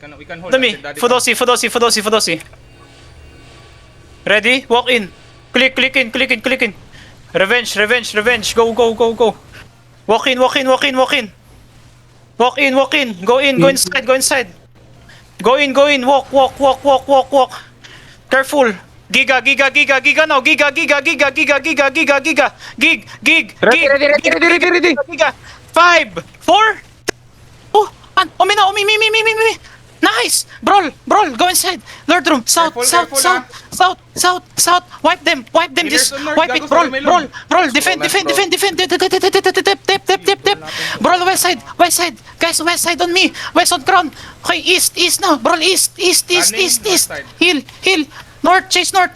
We can hold Dami, until Daddy Fudosi. Ready? Walk in. Click in. Revenge. Go. Walk in. Go inside. Go in. Walk. Careful. Giga now. Giga. Ready. Giga. 5, 4. Oh, umi. Nice. Brawl. Go inside. Lord room. South. Wipe them. Healers Just on north, wipe it. Gago, sa Melon. Brawl. Defend. Brawl west side. Guys, west side on me. West on crown. Okay, east now. Brawl east. Running, north side. Heal. North, chase north.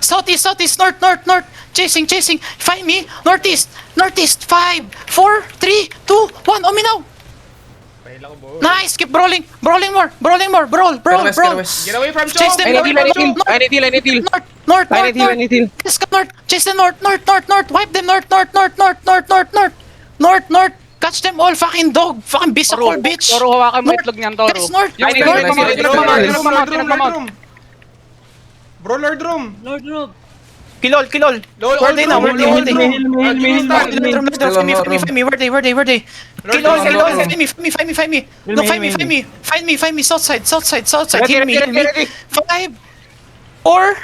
Southeast, north. Chasing. Find me. Northeast. 5, 4, 3, 2, 1. Umi now. Pahila ko, boy. Nice. Keep brawling more. Brawl. Get away from Chase Chok! them. I need heal. North. I need heal. Let's go north. Chase them north. Wipe them north. Catch them all, fucking dog. Fucking bisa call, bitch. Toro, hawakan mo itlog niyan, Toro. Guys, north. I need North. heal. Bro, Lord Room. Kilol. Where they now? Where they? Lord Room. Find me. Where they? Kilol. Find me. No, find me. South side. Heal me. Ready. 5, 4,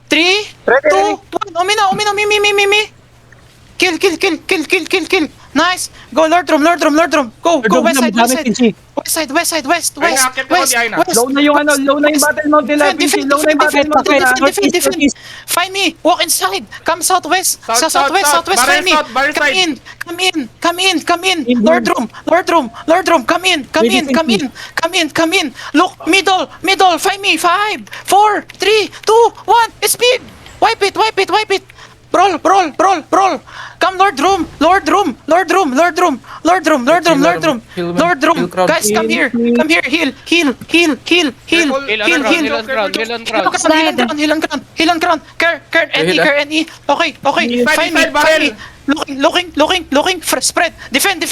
3, 2, 1. Me. Kill. Nice. Go Lord room. Go west side. West. Low na yung battle mount nila. Defend. Find me. Walk inside. Come southwest. Southwest. Find me. Come in. Lord room. Come in. Look, middle. Find me. 5, 4, 3, 2, 1. Speed. Wipe it. Brawl. Come Lord room. Guys, come here. Heal. Heal on ground. Care NE. Okay. Find me. Looking. Spread. Defend.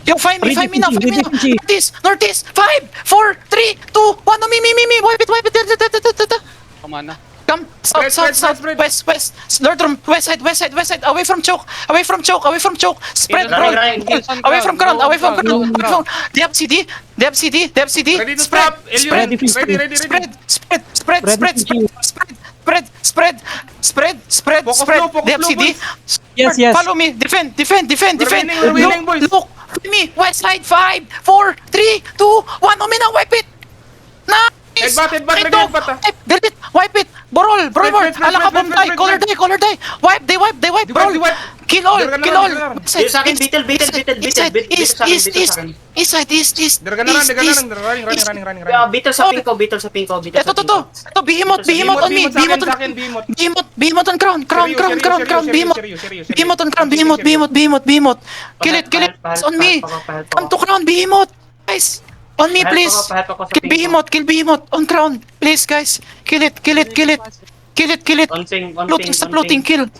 Yo, find me now. Northeast. 5, 4, 3, 2, 1. No, me. Wipe it. Kumana. Come south, west. Lord room, west side. Away from choke. Spread, bro. Away from ground. They have CD. Ready to stop. Ready. Spread. They have CD. Yes. Follow me. Defend. We're winning, boys. Look. Me. West side. 5, 4, 3, 2, 1. Omina, wipe it. Nice. Headbutt. Get it. Wipe it. Brawl. Spread. Alaka bomb die. Color die. Wipe. Brawl. Kill all. Dito sa akin, East side. They're gonna run. Beetle sa pinko. Ito, behemoth on me. Behemoth on crown. Behemoth. Kill it. It's on me. Come to crown, behemoth. Guys, on me, please. Kill behemoth. On crown. Please, guys. Kill it. Stop looting. Kill it.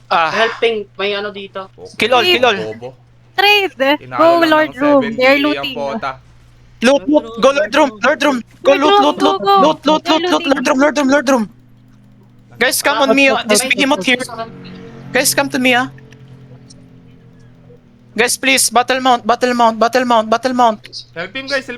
Helping, may ano dito. Kill all. Bobo. Trade. Go Lord Room. They're looting. Loot. Go Lord room. Go loot. Lord room. Guys, come on me. This behemoth here. Guys, come to me. Guys, please. Battle mount. Help him, guys.